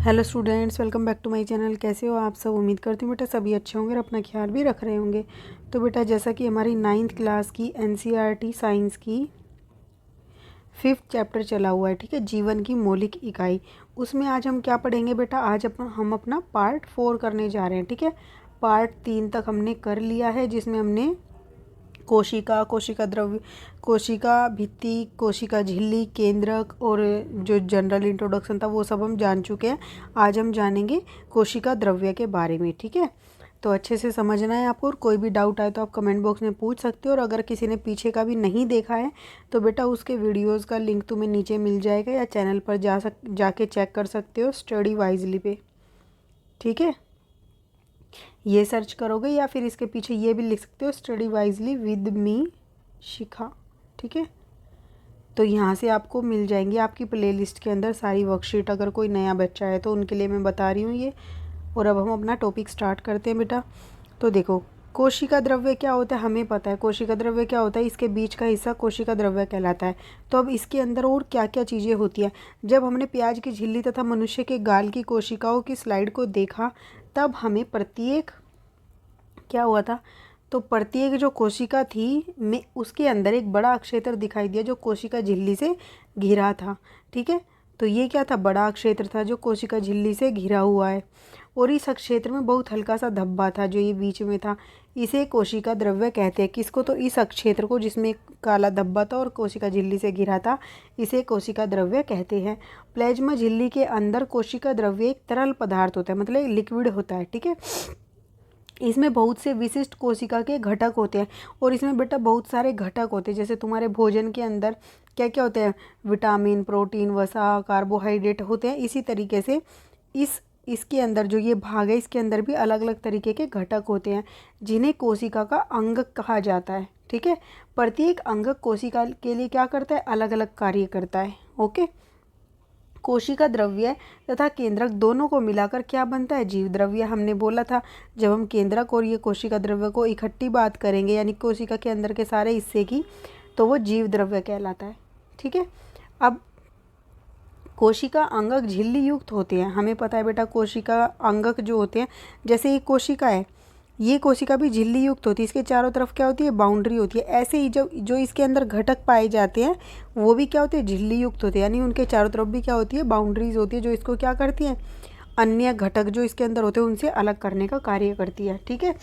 Hello students, welcome back to my channel. कैसे हो आप सब? उम्मीद करती हूँ बेटा सभी अच्छे होंगे और अपना ख्याल भी रख रहे होंगे। तो बेटा जैसा कि हमारी 9th क्लास की एनसीईआरटी साइंस की 5th चैप्टर चला हुआ है, ठीक है, जीवन की मौलिक इकाई। उसमें आज हम क्या पढ़ेंगे बेटा? आज हम अपना पार्ट 4 करने जा रहे हैं, ठीक है। पार्ट 3 तक हमने कर लिया है, जिसमें हमने कोशिका, कोशिका द्रव्य, कोशिका भित्ति, कोशिका झिल्ली, केंद्रक और जो जनरल इंट्रोडक्शन था वो सब हम जान चुके हैं। आज हम जानेंगे कोशिका द्रव्य के बारे में, ठीक है। तो अच्छे से समझना है आपको, और कोई भी डाउट आए तो आप कमेंट बॉक्स में पूछ सकते हो। और अगर किसी ने पीछे का भी नहीं देखा है तो बेटा उसके वीडियोज़ का लिंक तुम्हें नीचे मिल जाएगा, या चैनल पर जाके चेक कर सकते हो स्टडी वाइजली पे, ठीक है। ये सर्च करोगे या फिर इसके पीछे ये भी लिख सकते हो, स्टडी वाइजली विद मी शिखा, ठीक है। तो यहाँ से आपको मिल जाएंगी आपकी प्लेलिस्ट के अंदर सारी वर्कशीट। अगर कोई नया बच्चा है तो उनके लिए मैं बता रही हूँ ये। और अब हम अपना टॉपिक स्टार्ट करते हैं बेटा। तो देखो, कोशिका द्रव्य क्या होता है हमें पता है। कोशिका द्रव्य क्या होता है? इसके बीच का हिस्सा कोशिका द्रव्य कहलाता है। तो अब इसके अंदर और क्या क्या चीज़ें होती हैं? जब हमने प्याज की झिल्ली तथा मनुष्य के गाल की कोशिकाओं की स्लाइड को देखा, तब हमें प्रत्येक क्या हुआ था, तो प्रत्येक जो कोशिका थी में उसके अंदर एक बड़ा क्षेत्र दिखाई दिया जो कोशिका झिल्ली से घिरा था, ठीक है। तो ये क्या था? बड़ा क्षेत्र था जो कोशिका झिल्ली से घिरा हुआ है। और इस क्षेत्र में बहुत हल्का सा धब्बा था जो ये बीच में था। इसे कोशिका द्रव्य कहते हैं। किसको? तो इस क्षेत्र को जिसमें काला धब्बा था और कोशिका झिल्ली से घिरा था, इसे कोशिका द्रव्य कहते हैं। प्लाज्मा झिल्ली के अंदर कोशिका द्रव्य एक तरल पदार्थ होता है, मतलब लिक्विड होता है, ठीक है। इसमें बहुत से विशिष्ट कोशिका के घटक होते हैं। और इसमें बेटा बहुत सारे घटक होते हैं। जैसे तुम्हारे भोजन के अंदर क्या क्या होते हैं? विटामिन, प्रोटीन, वसा, कार्बोहाइड्रेट होते हैं। इसी तरीके से इसके अंदर जो ये भाग है, इसके अंदर भी अलग अलग तरीके के घटक होते हैं जिन्हें कोशिका का अंग कहा जाता है, ठीक है। प्रत्येक अंग कोशिका के लिए क्या करता है? अलग अलग कार्य करता है, ओके। कोशिका द्रव्य तथा केंद्रक दोनों को मिलाकर क्या बनता है? जीव द्रव्य। हमने बोला था जब हम केंद्रक और ये कोशिका द्रव्य को इकट्ठी बात करेंगे, यानी कोशिका के अंदर के सारे हिस्से की, तो वो जीव द्रव्य कहलाता है, ठीक है। अब कोशिका अंगक झिल्ली युक्त होते हैं। हमें पता है बेटा कोशिका अंगक जो होते हैं, जैसे एक कोशिका है, ये कोशिका भी झिल्ली युक्त होती है। इसके चारों तरफ क्या होती है? बाउंड्री होती है। ऐसे ही जो इसके अंदर घटक पाए जाते हैं वो भी क्या होते हैं? झिल्ली युक्त होते हैं, यानी उनके चारों तरफ भी क्या होती है? बाउंड्रीज होती है, जो इसको क्या करती हैं? अन्य घटक जो इसके अंदर होते हैं उनसे अलग करने का कार्य करती है, ठीक है।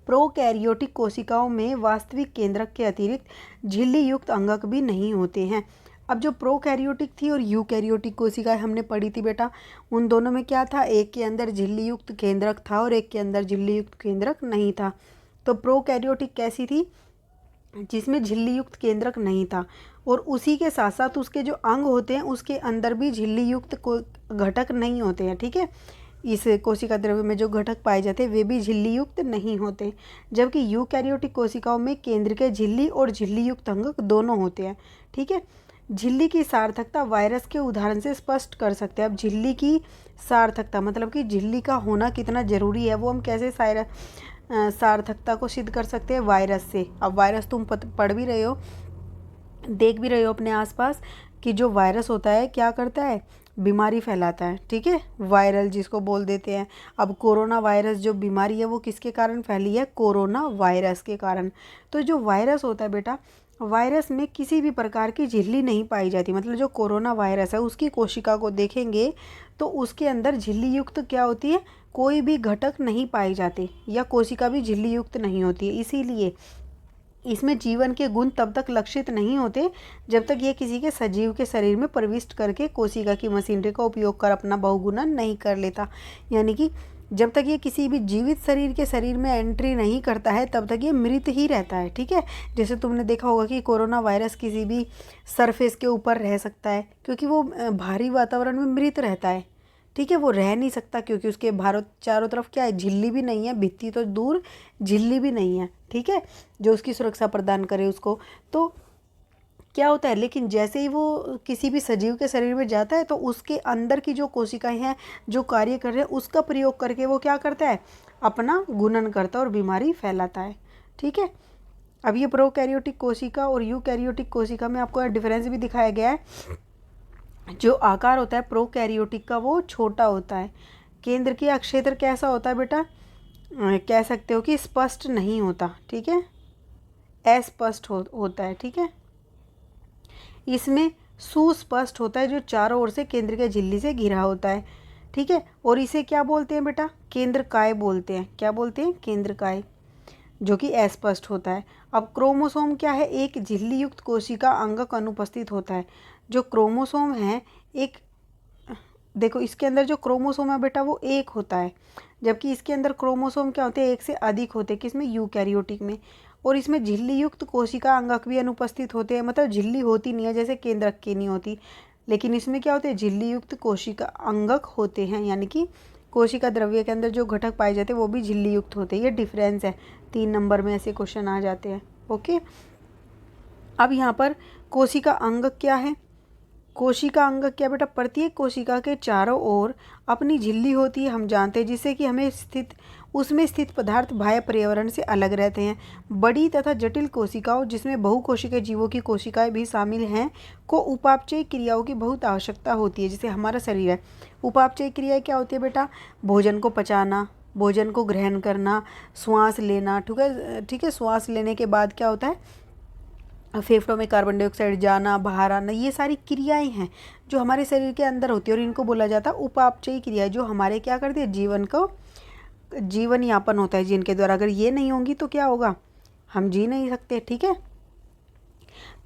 प्रोकैरियोटिक कोशिकाओं में वास्तविक केंद्रक के अतिरिक्त झिल्ली युक्त अंगक भी नहीं होते हैं। अब जो प्रोकैरियोटिक थी और यूकैरियोटिक कोशिकाएं हमने पढ़ी थी बेटा, उन दोनों में क्या था? एक के अंदर झिल्ली युक्त केंद्रक था और एक के अंदर झिल्ली युक्त केंद्रक नहीं था। तो प्रोकैरियोटिक कैसी थी? जिसमें झिल्ली युक्त केंद्रक नहीं था, और उसी के साथ साथ उसके जो अंग होते हैं उसके अंदर भी झिल्ली युक्त घटक नहीं होते हैं, ठीक है। इस कोशिका द्रव्य में जो घटक पाए जाते हैं वे भी झिल्ली युक्त नहीं होते। जबकि यूकैरियोटिक कोशिकाओं में केंद्र के झिल्ली और झिल्ली युक्त अंगक दोनों होते हैं, ठीक है। झिल्ली की सार्थकता वायरस के उदाहरण से स्पष्ट कर सकते हैं। अब झिल्ली की सार्थकता मतलब कि झिल्ली का होना कितना जरूरी है, वो हम कैसे सार्थकता को सिद्ध कर सकते हैं? वायरस से। अब वायरस तुम पढ़ भी रहे हो, देख भी रहे हो अपने आसपास कि जो वायरस होता है क्या करता है? बीमारी फैलाता है, ठीक है, वायरल जिसको बोल देते हैं। अब कोरोना वायरस जो बीमारी है वो किसके कारण फैली है? कोरोना वायरस के कारण। तो जो वायरस होता है बेटा, वायरस में किसी भी प्रकार की झिल्ली नहीं पाई जाती। मतलब जो कोरोना वायरस है उसकी कोशिका को देखेंगे तो उसके अंदर झिल्ली युक्त क्या होती है? कोई भी घटक नहीं पाए जाते, या कोशिका भी झिल्ली युक्त नहीं होती है। इसीलिए इसमें जीवन के गुण तब तक लक्षित नहीं होते जब तक ये किसी के सजीव के शरीर में प्रविष्ट करके कोशिका की मशीनरी का उपयोग कर अपना बहुगुणन नहीं कर लेता। यानी कि जब तक ये किसी भी जीवित शरीर के शरीर में एंट्री नहीं करता है तब तक ये मृत ही रहता है, ठीक है। जैसे तुमने देखा होगा कि कोरोना वायरस किसी भी सरफेस के ऊपर रह सकता है, क्योंकि वो भारी वातावरण में मृत रहता है, ठीक है। वो रह नहीं सकता क्योंकि उसके चारों तरफ क्या है? झिल्ली भी नहीं है, भित्ति तो दूर झिल्ली भी नहीं है, ठीक है, जो उसकी सुरक्षा प्रदान करे उसको। तो क्या होता है? लेकिन जैसे ही वो किसी भी सजीव के शरीर में जाता है तो उसके अंदर की जो कोशिकाएं हैं जो कार्य कर रहे हैं उसका प्रयोग करके वो क्या करता है? अपना गुणन करता है और बीमारी फैलाता है, ठीक है। अब ये प्रोकैरियोटिक कोशिका और यूकैरियोटिक कोशिका में आपको डिफरेंस भी दिखाया गया है। जो आकार होता है प्रोकैरियोटिक का वो छोटा होता है। केंद्र की क्षेत्र कैसा होता है बेटा, कह सकते हो कि स्पष्ट नहीं होता, ठीक है, अस्पष्ट होता है, ठीक है। इसमें सुस्पष्ट होता है, जो चारों ओर से केंद्र के झिल्ली से घिरा होता है, ठीक है। और इसे क्या बोलते हैं बेटा, केंद्रकाय बोलते हैं। क्या बोलते हैं, केंद्रकाय, जो कि अस्पष्ट होता है। अब क्रोमोसोम क्या है, एक झिल्ली युक्त कोशिका अंगक अनुपस्थित होता है। जो क्रोमोसोम है एक, देखो इसके अंदर जो क्रोमोसोम है बेटा वो एक होता है, जबकि इसके अंदर क्रोमोसोम क्या होते हैं, एक से अधिक होते हैं। किसमें, यूकैरियोटिक में। और इसमें झिल्ली युक्त कोशिका अंगक भी अनुपस्थित होते हैं, मतलब झिल्ली होती नहीं है, जैसे केंद्रक की नहीं होती, लेकिन इसमें क्या होते हैं, झिल्ली युक्त कोशिका अंगक होते हैं, यानी कि कोशिका द्रव्य के अंदर जो घटक पाए जाते हैं वो भी झिल्ली युक्त होते हैं। ये डिफरेंस है, 3 नंबर में ऐसे क्वेश्चन आ जाते हैं। ओके, अब यहाँ पर कोशिका अंगक क्या है, कोशिका अंगक क्या बेटा, प्रत्येक कोशिका के चारों ओर अपनी झिल्ली होती है, हम जानते हैं, जिससे कि हमें उसमें स्थित पदार्थ बाह्य पर्यावरण से अलग रहते हैं। बड़ी तथा जटिल कोशिकाओं, जिसमें बहुकोशिकीय जीवों की कोशिकाएं भी शामिल हैं, को उपापचयी क्रियाओं की बहुत आवश्यकता होती है। जैसे हमारा शरीर है, उपापचयी क्रियाएं क्या होती है बेटा, भोजन को पचाना, भोजन को ग्रहण करना, श्वास लेना, ठीक है। श्वास लेने के बाद क्या होता है, फेफड़ों में कार्बन डाइऑक्साइड जाना, बाहर आना, ये सारी क्रियाएं हैं जो हमारे शरीर के अंदर होती है, और इनको बोला जाता है उपापचयी क्रिया, जो हमारे क्या करती है, जीवन यापन होता है जिनके द्वारा। अगर ये नहीं होंगी तो क्या होगा, हम जी नहीं सकते, ठीक है।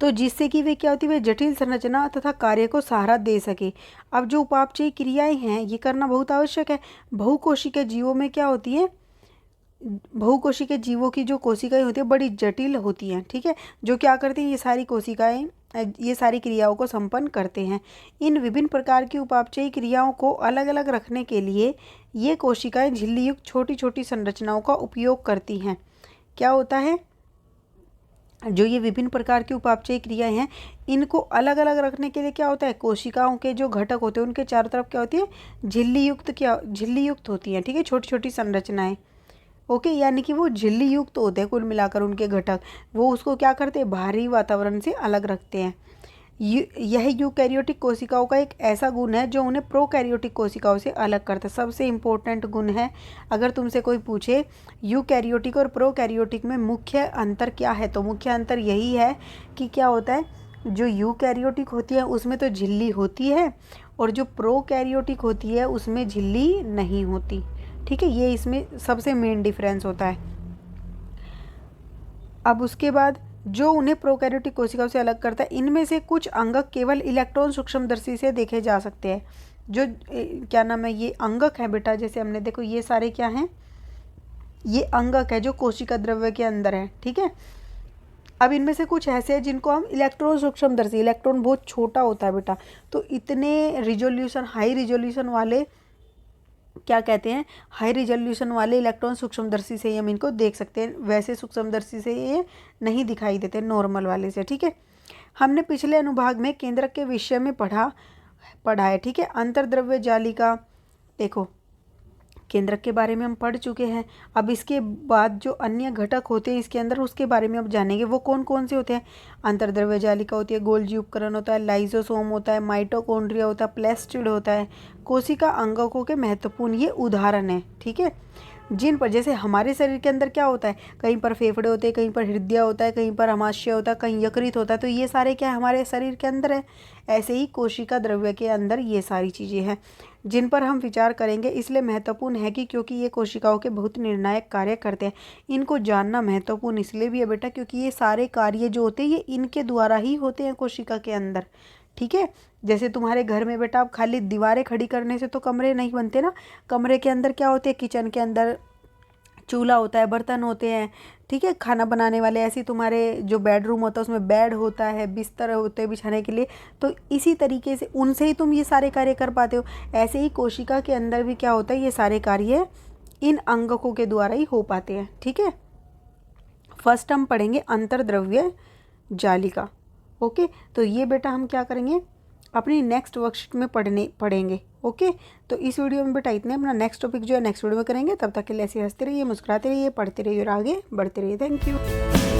तो जिससे कि वे क्या होती है, वे जटिल संरचना तथा कार्य को सहारा दे सके। अब जो उपापचयी क्रियाएं हैं ये करना बहुत आवश्यक है। बहुकोशिकीय जीवों में क्या होती है, बहुकोशिकीय जीवों की जो कोशिकाएं होती है बड़ी जटिल होती हैं, ठीक है, जो क्या करती हैं, ये सारी कोशिकाएं ये सारी क्रियाओं को संपन्न करते हैं। इन विभिन्न प्रकार की उपापचयी क्रियाओं को अलग अलग रखने के लिए ये कोशिकाएं झिल्ली युक्त छोटी छोटी संरचनाओं का उपयोग करती हैं। क्या होता है, जो ये विभिन्न प्रकार की उपापचयी क्रियाएं हैं, इनको अलग अलग रखने के लिए क्या होता है, कोशिकाओं के जो घटक होते हैं उनके चारों तरफ क्या होती है, झिल्ली युक्त होती हैं, ठीक है, छोटी छोटी संरचनाएं। ओके, यानी कि वो झिल्ली युक्त होते हैं कुल मिलाकर उनके घटक, वो उसको क्या करते हैं, बाहरी वातावरण से अलग रखते हैं। यह यूकैरियोटिक कोशिकाओं का एक ऐसा गुण है जो उन्हें प्रोकैरियोटिक कोशिकाओं से अलग करता है। सबसे इम्पोर्टेंट गुण है, अगर तुमसे कोई पूछे यूकैरियोटिक और प्रोकैरियोटिक में मुख्य अंतर क्या है, तो मुख्य अंतर यही है कि क्या होता है, जो यूकैरियोटिक होती है उसमें तो झिल्ली होती है, और जो प्रोकैरियोटिक होती है उसमें झिल्ली नहीं होती, ठीक है। ये इसमें सबसे मेन डिफरेंस होता है। अब उसके बाद जो उन्हें प्रोकैरियोटिक कोशिकाओं से अलग करता है, इनमें से कुछ अंगक केवल इलेक्ट्रॉन सूक्ष्मदर्शी से देखे जा सकते हैं। जो क्या नाम है, ये अंगक है बेटा, जैसे हमने देखो ये सारे क्या हैं, ये अंगक है जो कोशिका द्रव्य के अंदर है, ठीक है। अब इनमें से कुछ ऐसे हैं जिनको हम इलेक्ट्रॉन सूक्ष्मदर्शी, इलेक्ट्रॉन बहुत छोटा होता है बेटा, तो इतने रिजोल्यूशन, हाई रिजोल्यूशन वाले क्या कहते हैं, हाई रिजोल्यूशन वाले इलेक्ट्रॉन सूक्ष्मदर्शी से ही हम इनको देख सकते हैं, वैसे सूक्ष्मदर्शी से ये नहीं दिखाई देते, नॉर्मल वाले से, ठीक है। हमने पिछले अनुभाग में केंद्रक के विषय में पढ़ा है, ठीक है। अंतर्द्रव्य जालिका, देखो केंद्रक के बारे में हम पढ़ चुके हैं। अब इसके बाद जो अन्य घटक होते हैं इसके अंदर, उसके बारे में अब जानेंगे, वो कौन कौन से होते हैं। अंतर्द्रव्य जालिका होती है, गोल्जी उपकरण होता है, लाइसोसोम होता है, माइटोकॉन्ड्रिया होता है, प्लास्टिड होता है। कोशिका अंगकों के महत्वपूर्ण ये उदाहरण है, ठीक है, जिन पर, जैसे हमारे शरीर के अंदर क्या होता है, कहीं पर फेफड़े होते हैं, कहीं पर हृदय होता है, कहीं पर अमाशय होता है, कहीं यकृत होता है, तो ये सारे क्या है, हमारे शरीर के अंदर है। ऐसे ही कोशिका द्रव्य के अंदर ये सारी चीज़ें हैं जिन पर हम विचार करेंगे। इसलिए महत्वपूर्ण है कि क्योंकि ये कोशिकाओं के बहुत निर्णायक कार्य करते हैं। इनको जानना महत्वपूर्ण इसलिए भी है बेटा क्योंकि ये सारे कार्य जो होते हैं ये इनके द्वारा ही होते हैं कोशिका के अंदर, ठीक है। जैसे तुम्हारे घर में बेटा आप खाली दीवारें खड़ी करने से तो कमरे नहीं बनते ना, कमरे के अंदर क्या होते हैं, किचन के अंदर चूल्हा होता है, बर्तन होते हैं, ठीक है, खाना बनाने वाले। ऐसे तुम्हारे जो बेडरूम होता है उसमें बेड होता है, बिस्तर होते हैं बिछाने के लिए, तो इसी तरीके से उनसे ही तुम ये सारे कार्य कर पाते हो। ऐसे ही कोशिका के अंदर भी क्या होता है, ये सारे कार्य इन अंगकों के द्वारा ही हो पाते हैं, ठीक है। फर्स्ट हम पढ़ेंगे अंतर्द्रव्य जालिका। ओके, तो ये बेटा हम क्या करेंगे, अपनी नेक्स्ट वर्कशीट में पढ़ेंगे। ओके, तो इस वीडियो में बेटा इतने, अपना नेक्स्ट टॉपिक जो है नेक्स्ट वीडियो में करेंगे। तब तक के लिए ऐसे हंसते रहिए, मुस्कुराते रहिए, पढ़ते रहिए और आगे बढ़ते रहिए। Thank you.